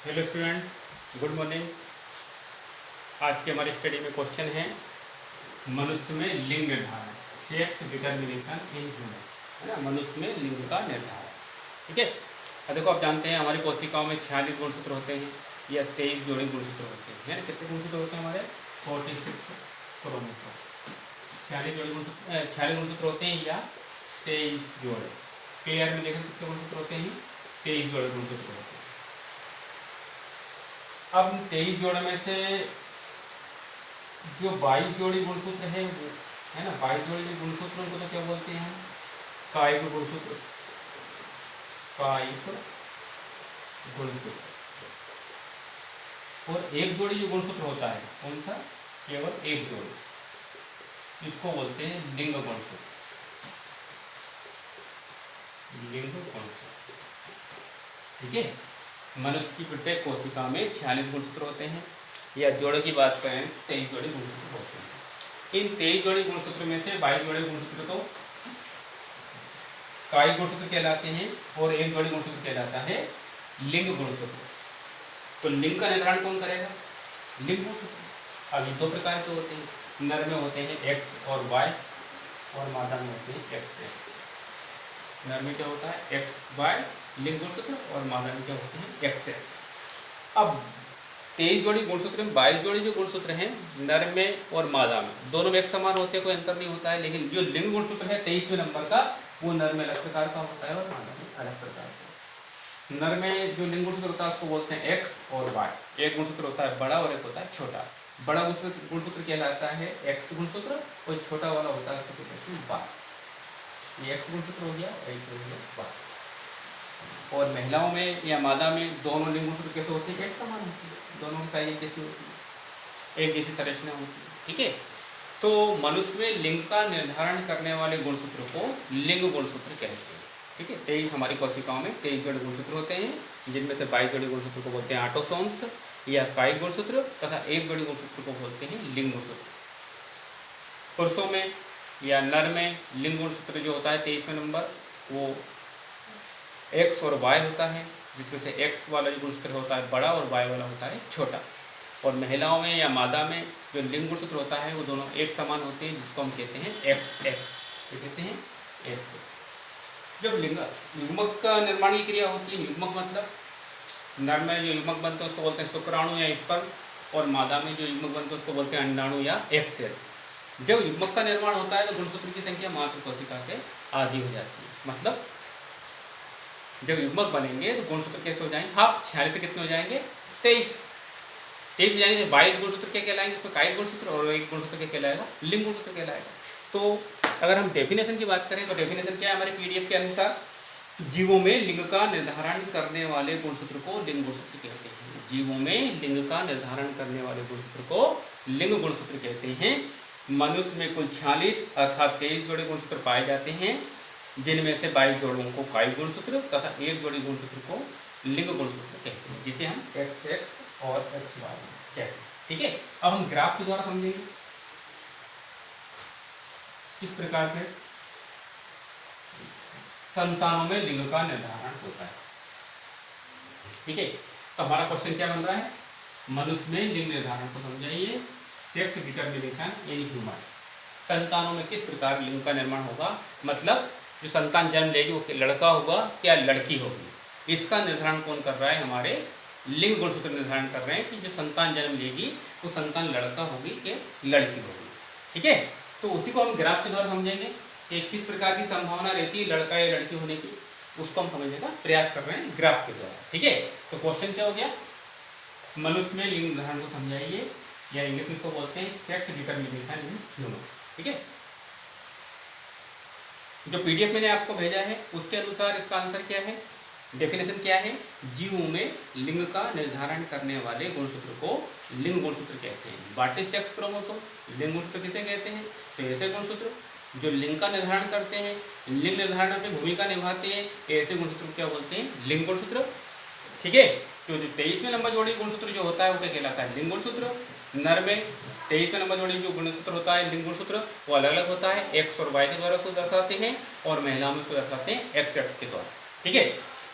Hello student, good morning. आज के हमारे स्टडी में क्वेश्चन है मनुष्य में लिंग निर्धारण, सेक्स डिटर्मिनेशन इन ह्यूमन, है ना। मनुष्य में लिंग का निर्धारण, ठीक है। अब देखो, आप जानते हैं हमारी कोशिकाओं में 46 गुणसूत्र होते हैं या 23 जोड़े गुणसूत्र होते हैं, है ना। कितने गुणसूत्र होते हैं हमारे? 46 क्रोमोसोम। 46 जोड़े गुणसूत्र, 46 गुणसूत्र होते हैं या 23 जोड़े। पेयर में देखें कितने गुणसूत्र होते हैं? 23 जोड़े गुणसूत्र होते हैं। अब 23 जोड़े में से जो 22 जोड़ी गुणसूत्र है वो, है ना, 22 जोड़ी गुणसूत्र उनको तो क्या बोलते हैं? कायिक गुणसूत्र। कायिक गुणसूत्र। और एक जोड़ी जो गुणसूत्र होता है कौन सा? केवल एक जोड़ी, इसको बोलते हैं लिंग गुणसूत्र। लिंग गुणसूत्र, ठीक है। मनुष्य की प्रत्येक कोशिका में 46 गुणसूत्र होते हैं, या जोड़े की बात करें 23 जोड़ी गुणसूत्र होते हैं। इन 23 जोड़ी गुणसूत्र में से 22 जोड़ी गुणसूत्र तो कायिक गुणसूत्र कहलाते हैं और एक जोड़ी गुणसूत्र कहलाता है लिंग गुणसूत्र। तो लिंग का निर्धारण कौन करेगा? लिंग गुणसूत्र। अब ये दो प्रकार के होते हैं, नर में होते हैं एक्स और वाई, और मादा में होते हैं एक्स एक्स। नर में क्या होता है? एक्स वाई लिंग गुणसूत्र, और मादा में क्या होते हैं? X x. अब 23 जोड़ी गुणसूत्र में 22 जोड़ी जो गुणसूत्र हैं नर में और मादा में, दोनों में एक समान होते हैं, कोई अंतर नहीं होता है। लेकिन जो लिंग गुणसूत्र है 23वें नंबर का, वो नर में अलग प्रकार का होता है और मादा में अलग प्रकार का। नर में जो लिंग गुणसूत्र होता है उसको बोलते हैं एक्स और वाई। एक गुणसूत्र होता है बड़ा और एक होता है छोटा। बड़ा गुणसूत्र कहलाता है एक्स गुणसूत्र, और छोटा वाला होता है उसको कहते हैं वाई। ये एक्स गुणसूत्र हो गया, एक हो गया वाई। और महिलाओं में या मादा में दोनों लिंग गुणसूत्र कैसे होते हैं? एक समान होती है, दोनों की साइज एक जैसी होती है, एक जैसी संरचना होती है, ठीक है। तो मनुष्य में लिंग का निर्धारण करने वाले गुणसूत्र को लिंग गुणसूत्र कहते हैं, ठीक है। 23 हमारी कोशिकाओं में 23 जोड़े गुणसूत्र होते हैं, जिनमें से 22 जोड़े गुणसूत्र को बोलते हैं ऑटोसोम्स या कायिक गुणसूत्र, तथा एक जोड़ी गुणसूत्र को बोलते हैं लिंग गुणसूत्र। पुरुषों में या नर में लिंग गुणसूत्र जो होता है 23वें नंबर, वो एक्स और वाई होता है, जिसमें से एक्स वाला जो गुणसूत्र होता है बड़ा और वाई वाला होता है छोटा। और महिलाओं में या मादा में जो लिंग गुणसूत्र होता है वो दोनों एक समान होते हैं, जिसको हम कहते हैं एक्स एक्स। क्या कहते हैं? X x. जब युग्मक का निर्माण की क्रिया होती है, युग्मक मतलब नर में जो युग्मक बनते हैं उसको बोलते हैं शुक्राणु या स्पर्म, और मादा में जो युग्मक बनते हैं उसको बोलते हैं अंडाणु या एग सेल। जब युग्मक का निर्माण होता है तो गुणसूत्र की संख्या मात्र कोशिका से आधी हो जाती है। मतलब जब युग्मक बनेंगे तो गुणसूत्र कैसे हो जाएंगे? हाफ 46 से कितने हो जाएंगे? 23 हो जाएंगे। 22 गुणसूत्र क्या कहलाएंगे? इसमें कायिक गुणसूत्र, और एक गुणसूत्र क्या कहलाएगा? लिंग गुणसूत्र कहलाएगा। तो अगर हम डेफिनेशन की बात करें तो डेफिनेशन क्या है हमारे पीडीएफ के अनुसार? जीवों में लिंग का निर्धारण करने वाले गुणसूत्र को लिंग गुणसूत्र कहते हैं। जीवों में लिंग का निर्धारण करने वाले गुणसूत्र को लिंग गुणसूत्र कहते हैं। मनुष्य में कुल 46 अर्थात 23 जोड़े गुणसूत्र पाए जाते हैं, जिनमें से 22 जोड़ों को कायिक गुणसूत्र तथा एक जोड़ी गुणसूत्र को लिंग गुणसूत्र कहते हैं, जिसे हम एक्स एक्स और एक्स वाई कहते हैं, ठीक है। अब हम ग्राफ के द्वारा समझेंगे किस प्रकार से संतानों में लिंग का निर्धारण होता है, ठीक है। तो हमारा क्वेश्चन क्या बन रहा है? मनुष्य में लिंग निर्धारण को समझाइए, सेक्स डिटर्मिनेशन इन ह्यूमन। संतानों में किस प्रकार लिंग का निर्माण होगा, मतलब जो संतान जन्म लेगी वो लड़का होगा क्या लड़की होगी, इसका निर्धारण कौन कर रहा है? हमारे लिंग गुणसूत्र निर्धारण कर रहे हैं कि जो संतान जन्म लेगी वो संतान लड़का होगी कि लड़की होगी, ठीक है। तो उसी को हम ग्राफ के द्वारा समझेंगे कि किस प्रकार की संभावना रहती है लड़का या लड़की होने की, उसको हम समझने का प्रयास कर रहे हैं ग्राफ के द्वारा, ठीक है। तो क्वेश्चन क्या हो गया? मनुष्य में लिंग निर्धारण को समझाइए, या इंग्लिश में इसको बोलते हैं सेक्स डिटर्मिनेशन इन ह्यूमन, ठीक है। जो पीडीएफ मैंने आपको भेजा है उसके अनुसार इसका आंसर क्या है, डेफिनेशन क्या है? जीवों में लिंग का निर्धारण करने वाले गुणसूत्र को लिंग गुणसूत्र कहते हैं। What is sex chromosome? लिंग गुणसूत्र किसे कहते हैं? तो ऐसे गुणसूत्र जो लिंग का निर्धारण करते हैं, लिंग निर्धारण में भूमिका निभाते हैं, ऐसे गुणसूत्र क्या बोलते हैं? लिंग गुणसूत्र, ठीक है। तो जो 23वें नंबर जोड़ी गुणसूत्र जो होता है वो क्या कहलाता है? लिंग गुणसूत्र। नर में 23वें नंबर जोड़ी जो गुणसूत्र होता है लिंग गुणसूत्र वो अलग अलग होता है, एक्स और वाई के द्वारा उसको दर्शाते हैं, और महिलाओं में उसको दर्शाते हैं एक्स एक्स के द्वारा, ठीक है।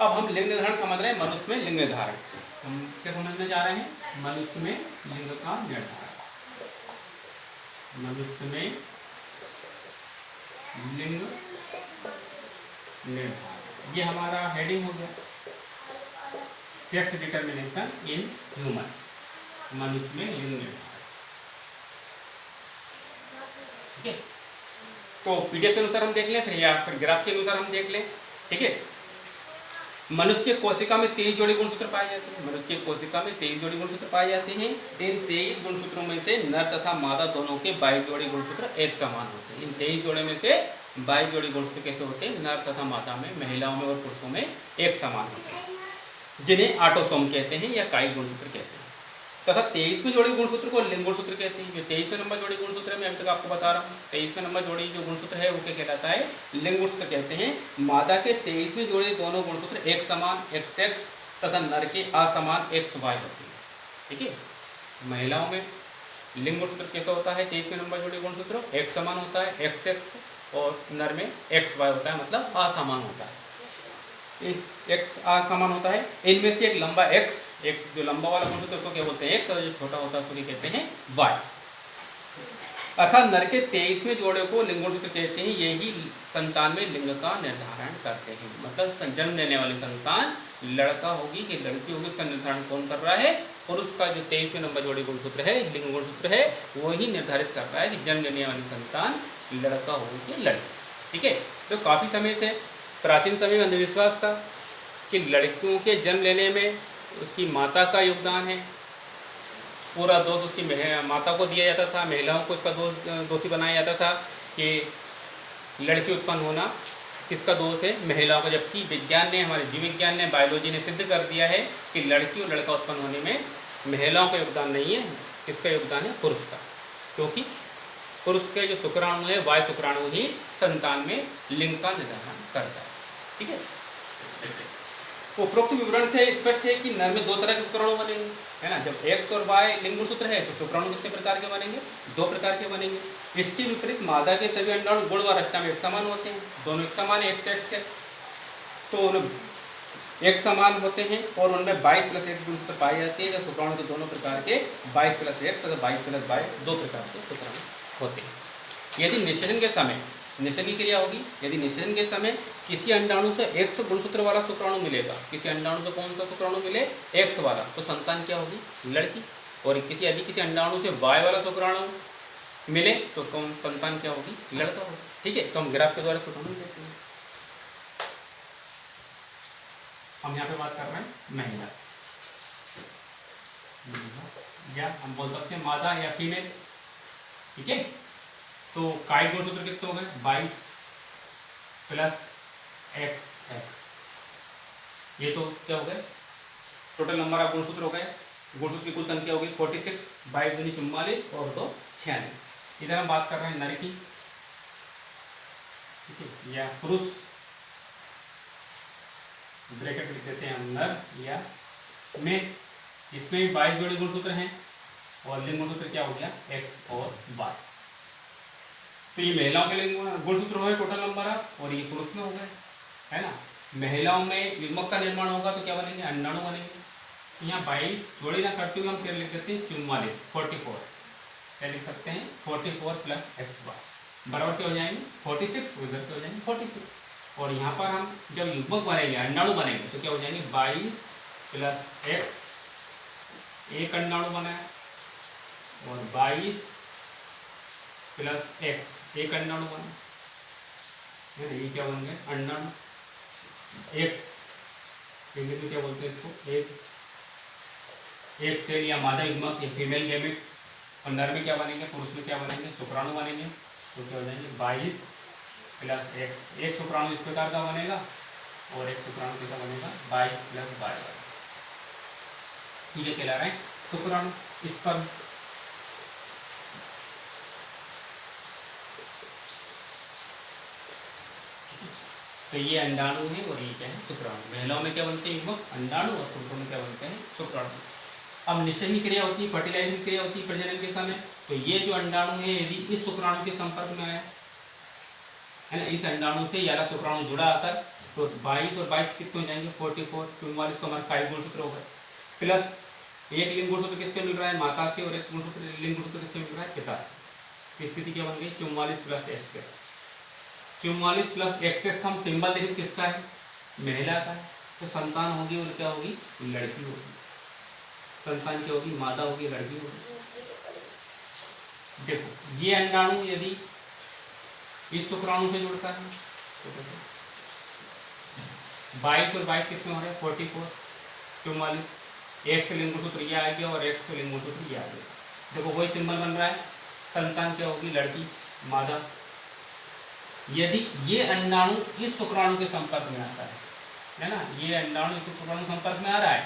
अब हम लिंग निर्धारण समझ रहे हैं, मनुष्य में लिंग निर्धारण। हम क्या समझने जा रहे हैं? मनुष्य में लिंग का निर्धारण। मनुष्य में लिंग निर्धारण, ये हमारा हेडिंग हो गया, सेक्स डिटर्मिनेशन इन ह्यूमन। मनुष्य में लिंग निर्धारण, ठीक है। तो पीडीएफ के अनुसार हम देख लें, फिर या फिर ग्राफ के अनुसार हम देख लें, ठीक है। मनुष्य के कोशिका में 23 जोड़ी गुणसूत्र पाए जाते हैं। मनुष्य की कोशिका में 23 जोड़ी गुणसूत्र पाए जाते हैं। इन 23 गुणसूत्रों में से नर तथा मादा दोनों के 22 जोड़ी गुणसूत्र एक समान होते हैं। इन 23 जोड़े में से 22 जोड़ी गुणसूत्र कैसे होते हैं? नर तथा मादा में, महिलाओं में और पुरुषों में एक समान होते हैं, जिन्हें ऑटोसोम कहते हैं या कायिक गुणसूत्र कहते हैं। तथा 23वें जोड़ी गुणसूत्र को लिंग गुणसूत्र कहते हैं। जो 23वें नंबर जोड़ी गुणसूत्र है, मैं अभी तक आपको बता रहा हूँ, 23वें नंबर जोड़ी जो गुणसूत्र है वो क्या कहलाता है? लिंग गुणसूत्र कहते हैं। मादा के 23वें जोड़ी दोनों गुणसूत्र एक समान XX तथा नर के असमान XY होते हैं, ठीक है। महिलाओं में लिंग गुणसूत्र कैसा होता है? 23वें नंबर जोड़ी गुणसूत्र एक समान होता है XX, और नर में XY होता है, मतलब असमान होता है। X असमान होता है। इनमें से एक लंबा X, एक जो लंबा वाला गुणसूत्र उसको क्या बोलते हैं? X, और जो छोटा होता है उसको कहते हैं Y। अर्थात नर के 23वें जोड़े को लिंग गुणसूत्र कहते हैं। यही संतान में लिंग का निर्धारण करते हैं। मतलब जन्म लेने वाली संतान लड़का होगी कि लड़की होगी, उसका निर्धारण कौन कर रहा है? और उसका जो 23वें नंबर जोड़ी गुणसूत्र है, लिंग गुणसूत्र है, वही निर्धारित कर रहा है कि जन्म लेने वाली संतान लड़का होगी कि लड़की, ठीक है। तो काफ़ी समय से, प्राचीन समय में अंधविश्वास था कि लड़कियों के जन्म लेने में उसकी माता का योगदान है, पूरा दोष उसकी माता को दिया जाता था। महिलाओं को इसका दोषी बनाया जाता था कि लड़की उत्पन्न होना किसका दोष है? महिलाओं का। जबकि विज्ञान ने, हमारे जीव विज्ञान ने, बायोलॉजी ने सिद्ध कर दिया है कि लड़की और लड़का उत्पन्न होने में महिलाओं का योगदान नहीं है, किसका योगदान है? पुरुष का। क्योंकि पुरुष के जो शुक्राणु है, वाय शुक्राणु ही संतान में लिंग का निर्धारण करता है, ठीक है। उपरोक्त विवरण से स्पष्ट है कि नर में दो तरह के शुक्राणु बनेंगे, है ना। जब X और Y लिंग गुणसूत्र है तो शुक्राणु कितने प्रकार के बनेंगे? 2 प्रकार के बनेंगे। इसके विपरीत मादा के सभी अंडाणु गुण व रचना में एक समान होते हैं, दोनों एक समान है, XX है, तो एक समान होते हैं और उनमें 22+X गुणसूत्र पाए जाते हैं। जब शुक्राणु के दोनों प्रकार के 22+X तथा 22+Y 2 प्रकार के शुक्राणु होते हैं। यदि निषेचन के समय, निषेचन की क्रिया होगी, यदि निषेचन के समय किसी अंडाणु से X गुणसूत्र वाला शुक्राणु मिलेगा, किसी अंडाणु से कौन सा शुक्राणु मिले? X वाला, तो संतान क्या होगी? लड़की। और यदि किसी अंडाणु से Y वाला शुक्राणु मिले तो कौन संतान क्या होगी? लड़का होगा, ठीक है। तो हम ग्राफ के द्वारा शुक्राणु देखते हैं। हम यहाँ पे बात कर रहे हैं महिला, या हम बोल सकते हैं मादा या फीमेल, ठीक है। तो कायिक गुणसूत्र कितने हो गए? 22+XX, ये तो क्या हो गए? टोटल नंबर ऑफ गुणसूत्र हो गए। गुणसूत्र की कुल संख्या होगी 46, 22 दूनी 44 और 2 46। इधर हम बात कर रहे हैं नर की, ठीक है, या पुरुष, ब्रैकेट लिख देते हैं हम, नर या में। इसमें 22 जोड़ी गुणसूत्र हैं और लिंग गुणसूत्र क्या हो गया? X और Y। तो ये महिलाओं के लिंग गुणसूत्र हो गए टोटल नंबर ऑफ, और ये पुरुष में हो गए, है ना। महिलाओं में युग्मक का निर्माण होगा तो क्या बनेंगे? अंडाणु बनेंगे। यहाँ 22 जोड़ी ना करते हुए हम क्या लिख देते हैं? 44, 44, क्या लिख सकते हैं? 44+XY बराबर क्या हो जाएंगे? 46, उधर क्या हो जाएंगे? 46। और यहाँ पर हम जब युग्मक बनेंगे, अंडाणु बनेंगे, तो क्या हो जाएंगे? 22+X, एक अंडाणु बना है, और 22+X, एक अंडाणु बना, ये क्या बन गए? अंडाणु। एक इंग्लिश में क्या बोलते हैं इसको? एक सेल या मादा युग्मक, एक फीमेल गैमेट। और नर में क्या बनेंगे? पुरुष में क्या बनेंगे? शुक्राणु बनेंगे। तो क्या हो जाएंगे? 22+X, एक शुक्राणु इस प्रकार का बनेगा और एक शुक्राणु कैसा बनेगा? 22+Y। ये कहला रहे हैं शुक्राणु। इस पर तो ये अंडाणु है और ये क्या है? शुक्राणु। महिलाओं में क्या बनते हैं? युग्मक, अंडाणु, और पुरुषों में क्या बनते हैं? शुक्राणु। अब निषेचन की क्रिया होती है, फर्टिलाइजिंग क्रिया होती है प्रजनन के समय। तो ये जो अंडाणु है यदि इस शुक्राणु के संपर्क में आया, है ना, इस अंडाणु से याला शुक्राणु जुड़ा आकर तो 22 और 22 कितने हो जाएंगे 44, 44 तो हमारा 5 गुणसूत्र हो गए, प्लस एक लिंग गुणसूत्र किससे मिल रहा है माता से, और एक गुणसूत्र लिंग गुणसूत्र किससे मिल रहा है पिता से। स्थिति क्या बन गई 44 प्लस एक्सेस। 44 प्लस एक्सेस का हम सिंबल देखें किसका है, महिला का है, तो संतान होगी और क्या होगी लड़की होगी। संतान क्या होगी मादा होगी लड़की होगी। देखो ये अंडाणु यदि इस शुक्राणु से जुड़ता है तो 22 और 22 कितने हो रहे हैं 44, 44, एक से लिंग गुणसूत्र ये आ गया और एक से लिंग गुणसूत्र ये आ गया। देखो वही सिंबल बन रहा है, संतान क्या होगी लड़की मादा। यदि ये अंडाणु इस शुक्राणु के संपर्क में आता है ना, ये अंडाणु इस शुक्राणु के संपर्क में आ रहा है,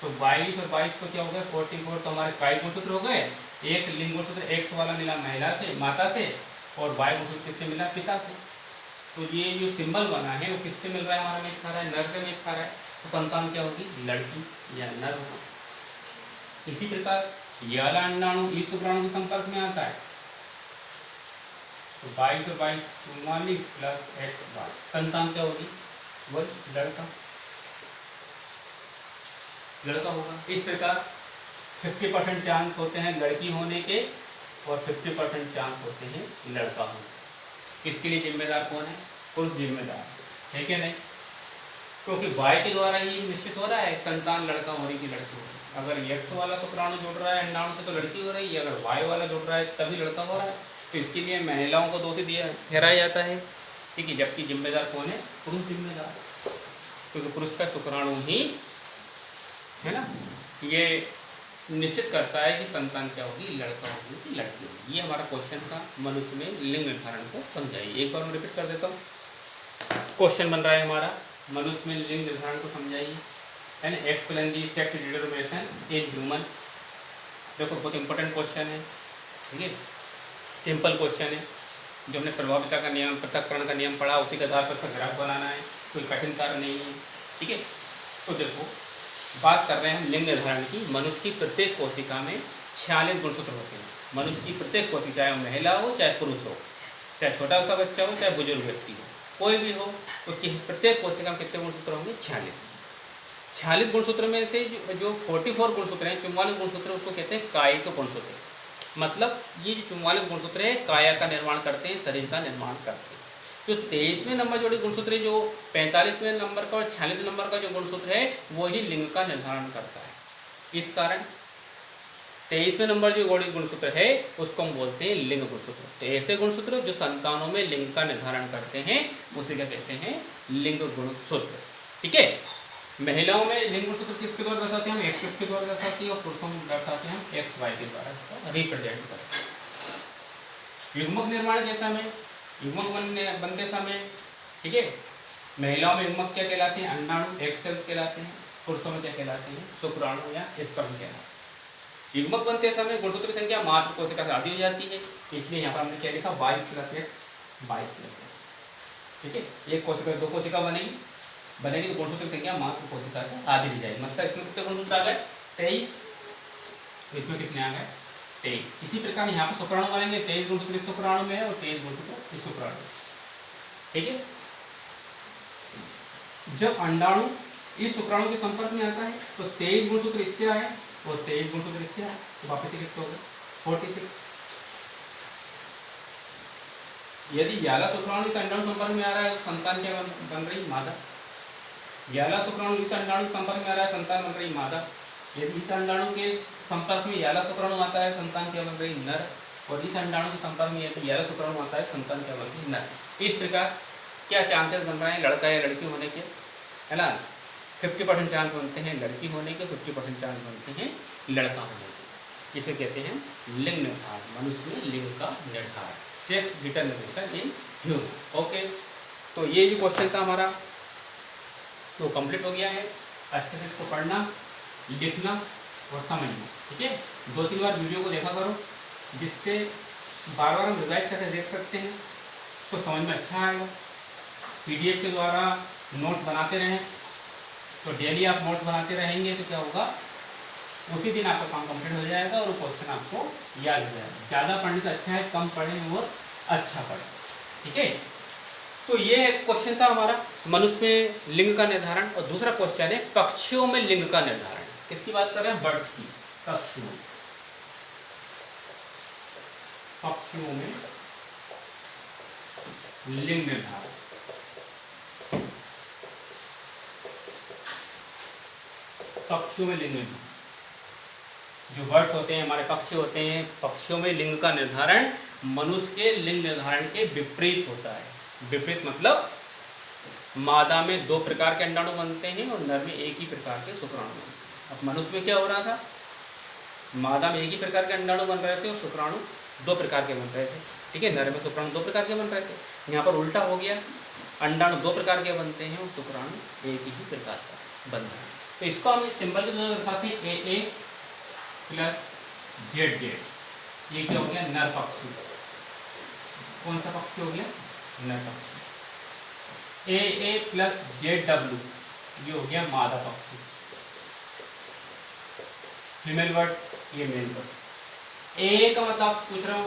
तो 22 और 22 को क्या हो गया 44, तो हमारे काय गुणसूत्र हो गए। एक लिंग गुणसूत्र एक्स वाला मिला महिला से माता से, और वाई गुणसूत्र किससे मिला पिता से। तो ये जो सिंबल बना है वो किससे मिल रहा है, हमारा मैच खा रहा है नर से मैच खा रहा है, तो संतान क्या होगी लड़की या नर होगा। इसी प्रकार ये वाला अंडाणु इस शुक्राणु के संपर्क में आता है, तो 22 और 22 44 प्लस एक्स वाई, संतान क्या होगी वही लड़का होगा। इस प्रकार 50% चांस होते हैं लड़की होने के और 50% चांस होते हैं लड़का होने के। इसके लिए जिम्मेदार कौन है, पुरुष जिम्मेदार है कि नहीं, क्योंकि वाई के द्वारा ही निश्चित हो रहा है संतान लड़का हो रही कि लड़की हो रही। अगर एक्स वाला शुक्राणु जुड़ रहा है अंडाणु से तो लड़की हो रही है, अगर वाई वाला जुड़ रहा है तभी लड़का हो रहा है। तो इसके लिए महिलाओं को दोषी दिया ठहराया जाता है, ठीक है, जबकि जिम्मेदार कौन है पुरुष जिम्मेदार, क्योंकि पुरुष का शुक्राणु ही है ना ये निश्चित करता है कि संतान क्या होगी लड़का होगी कि लड़की होगी। ये हमारा क्वेश्चन था, मनुष्य में लिंग निर्धारण को समझाइए। एक बार मैं रिपीट कर देता हूँ, क्वेश्चन बन रहा है हमारा मनुष्य में लिंग निर्धारण को समझाइए, है ना, explain the sex determination in human. देखो बहुत इंपॉर्टेंट क्वेश्चन है, ठीक है, सिंपल क्वेश्चन है, जो हमने प्रभाविता का नियम पृथक्करण का नियम पढ़ा उसी के आधार पर ग्राफ बनाना है, कोई कठिन कार्य नहीं है, ठीक है। तो देखो बात कर रहे हैं हम लिंग निर्धारण की। मनुष्य की प्रत्येक कोशिका में 46 गुणसूत्र होते हैं। मनुष्य की प्रत्येक कोशिका, चाहे महिला हो चाहे पुरुष हो, चाहे छोटा सा बच्चा हो चाहे बुजुर्ग व्यक्ति हो, कोई भी हो, उसकी प्रत्येक कोशिका में कितने गुणसूत्र होंगे 46। 46 गुणसूत्र में से जो 44 गुणसूत्र हैं 44 गुणसूत्र उसको कहते हैं कायिक गुणसूत्र। मतलब ये जो 44 गुणसूत्र है काया का निर्माण करते हैं, शरीर का निर्माण करते हैं। जो 23वें नंबर जोड़ी गुणसूत्र है, जो 45वें नंबर का और 46वें नंबर का जो गुणसूत्र है वही लिंग का निर्धारण करता है। इस कारण 23वें नंबर जो जोड़ी गुणसूत्र है उसको हम बोलते हैं लिंग गुणसूत्र। तो ऐसे गुणसूत्र जो संतानों में लिंग का निर्धारण करते हैं उसे क्या कहते हैं लिंग गुणसूत्र, ठीक है। महिलाओं में लिंग गुणसूत्र किसके द्वारा दर्शाते हैं हम एक्स के द्वारा दर्शाते हैं, और पुरुषों में दर्शाते हैं हम एक्स वाई के द्वारा रिप्रेजेंट करते हैं। युग्मक निर्माण जैसा में युग्मक बनते समय, ठीक है, महिलाओं में युग्मक क्या कहलाते हैं अंडाणु एक्स सेल कहलाते हैं, पुरुषों में क्या कहलाते हैं शुक्राणु या स्पर्म कहलाते हैं। युग्मक बनते समय गुणसूत्र की संख्या मात्र कोशिका से आधी हो जाती है, इसलिए यहाँ पर हमने क्या लिखा 22 प्लस एक्स 22 प्लस एक्स, ठीक है। एक कोशिका 2 कोशिका बनेगी तो गुणसूत्र की संख्या मात्र कोशिका से आधी रह जाएगी। मतलब इसमें कितने गुणसूत्र आ गए 23, इसमें कितने आ गए 23। इसी प्रकार यहाँ पर शुक्राणु बनेंगे 23 गुणसूत्र इस शुक्राणु में है और 23 गुणसूत्र इस शुक्राणु में, ठीक है। जब अंडाणु इस शुक्राणु के संपर्क में आता है तो 23 गुणसूत्र इससे आए और 23 गुणसूत्र इससे आए, तो वापस से कितने हो गए 46। यदि व्याला शुक्राणु इस अंडाणु संपर्क में आ रहा है तो संतान क्या बन रही मादा। व्याला शुक्राणु इस अंडाणु संपर्क में आ रहा है संतान बन रही मादा। यदि इस अंडाणु के संपर्क में व्याला शुक्राणु आता है संतान क्या बन रही नर, और इस अंडाणु के संपर्क में यदि व्याला शुक्राणु आता है संतान क्या बन रही नर। इस प्रकार क्या चांसेस बन रहे हैं लड़का या लड़की होने के, है ना। 50% चांस बनते हैं लड़की होने के, 50% चांस बनते हैं लड़का होने के। इसे कहते हैं लिंग निर्धारण, मनुष्य में लिंग का निर्धारण, sex determination in human. Okay, तो ये जो क्वेश्चन था हमारा तो कंप्लीट हो गया है। अच्छे से इसको पढ़ना लिखना और समझना, ठीक है। 2-3 बार वीडियो को देखा करो, जिससे बार बार हम रिवाइज करके देख सकते हैं तो समझ में अच्छा आएगा। PDF के द्वारा नोट्स बनाते रहें, तो डेली आप नोट्स बनाते रहेंगे तो क्या होगा उसी दिन आपका काम कंप्लीट हो जाएगा और वो क्वेश्चन आपको याद हो जाएगा। ज़्यादा पढ़ने से अच्छा है कम पढ़ें और अच्छा पढ़ें, ठीक है। तो ये क्वेश्चन था हमारा मनुष्य में लिंग का निर्धारण। और दूसरा क्वेश्चन है पक्षियों में लिंग का निर्धारण। किसकी बात कर रहे हैं? बर्ड्स की। पक्षियों में लिंग निर्धारण। पक्षियों में लिंग निर्धारण, जो बर्ड्स होते हैं, हमारे पक्षी होते हैं, पक्षियों में लिंग का निर्धारण मनुष्य के लिंग निर्धारण के विपरीत होता है। विपरीत मतलब मादा में 2 प्रकार के अंडाणु बनते हैं और नर में एक ही प्रकार के शुक्राणु बनते हैं। अब मनुष्य में क्या हो रहा था? मादा में एक ही प्रकार के अंडाणु बन रहे थे और शुक्राणु 2 प्रकार के बन रहे थे। ठीक है, नर में शुक्राणु 2 प्रकार के बन रहे थे। यहाँ पर उल्टा हो गया, अंडाणु 2 प्रकार के बनते हैं और शुक्राणु एक ही प्रकार का बन रहा है। तो इसको हम सिंबल के द्वारा दर्शाते हैं AA प्लस ZZ। ये क्या हो गया? नर पक्षी। कौन सा पक्षी हो गया? नर पक्षी। AA प्लस ZW ये हो गया मादा पक्षी। फीमेल बर्ड, ये मेल बर्ड। AA का मतलब पूछ रहा हूँ,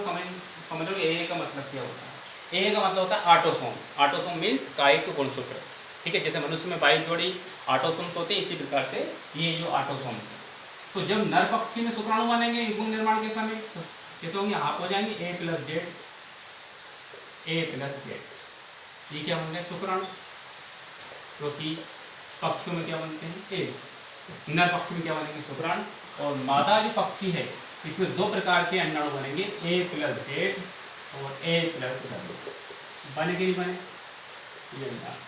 समझ लो AA का मतलब क्या होता है? AA का मतलब होता है ऑटोसोम। ऑटोसोम मीन्स कायिक गुणसूत्र। ठीक है, जैसे मनुष्य में 22 जोड़ी ऑटोसोम्स होते हैं, इसी प्रकार से ये जो ऑटोसोम्स है। तो जब नर पक्षी में शुक्राणु बनेंगे गुण निर्माण के समय, तो कैसे होंगे? हाफ हो जाएंगे A प्लस Z। ये क्या होंगे? शुक्राणु। क्योंकि पक्षियों में क्या बनते हैं? A। नर पक्षी में क्या बनेंगे? शुक्राणु। और मादा जो पक्षी है इसमें 2 प्रकार के अंडाणु बनेंगे, A प्लस Z और A प्लस W। बने कि नहीं बने? ये अंडाणु।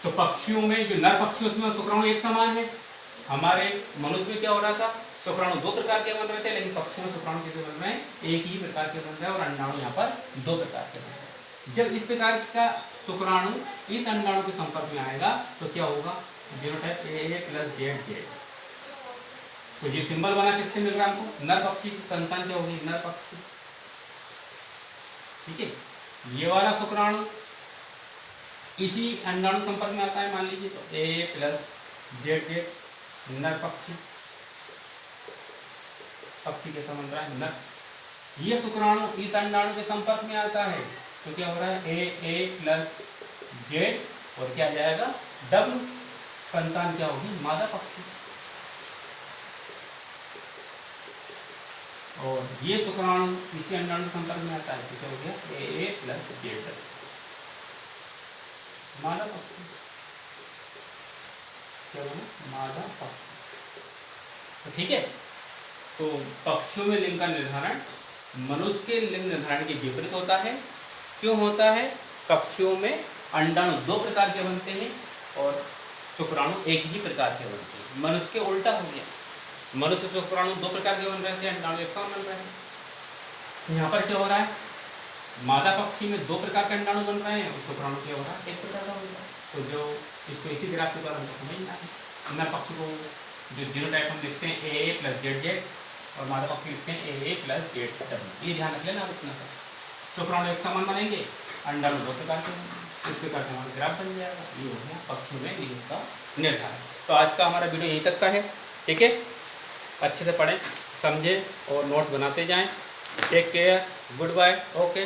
तो पक्षियों में जो नर पक्षी उसमें शुक्राणु एक समान है। हमारे मनुष्य में क्या हो रहा था? शुक्राणु 2 प्रकार के बन रहे थे, लेकिन पक्षियों में शुक्राणु कितने बन रहे हैं? एक ही प्रकार के बन रहे हैं और अंडाणु यहाँ पर 2 प्रकार के बन रहे हैं। जब इस प्रकार का शुक्राणु इस अंडाणु के संपर्क में आएगा तो क्या होगा? Genotype AA plus ZZ। तो ये सिंबल बना किससे मिल रहा है हमको? नर पक्षी की संतान क्या होगी? नर पक्षी। ठीक है, ये वाला शुक्राणु इसी अंडाणु संपर्क में आता है, मान लीजिए, तो AA प्लस ZZ नर पक्षी। पक्षी कैसा बन रहा है? नर। ये शुक्राणु इस अंडाणु के संपर्क में आता है तो क्या हो रहा है? AA प्लस Z और क्या आ जाएगा? W। संतान क्या होगी? मादा पक्षी। और ये शुक्राणु इसी अंडाणु के संपर्क में आता है तो क्या हो गया? AA प्लस ZW मादा पक्षी। क्या बना? मादा पक्षी। तो ठीक है, तो पक्षियों में लिंग का निर्धारण मनुष्य के लिंग निर्धारण के विपरीत होता है। क्यों होता है? पक्षियों में अंडाणु 2 प्रकार के बनते हैं और शुक्राणु एक ही प्रकार के बनते हैं। मनुष्य के उल्टा हो गया, मनुष्य के शुक्राणु 2 प्रकार के बन रहे थे, अंडाणु एक समान बन रहे हैं। यहाँ पर क्या हो रहा है? मादा पक्षी में 2 प्रकार के अंडाणु बन रहे हैं और शुक्राणु क्या हो रहा है? 1 प्रकार का बन रहा है। तो जो इसको इसी ग्राफ के द्वारा हमको समझना है। नर पक्षी को जो जीनोटाइप हम लिखते हैं AA प्लस ZZ और मादा पक्षी लिखते हैं AA प्लस ZW। ये ध्यान रख लेना आप इतना सा। शुक्राणु एक समान बनेंगे, अंडाणु 2 प्रकार के बनेंगे, इस प्रकार से हमारा ग्राफ बन जाएगा। ये हो गया पक्षियों में लिंग का निर्धारण। तो आज का हमारा वीडियो यहीं तक का है। ठीक है, अच्छे से पढ़ें, समझें और नोट्स बनाते जाएं। Take care, good bye, okay.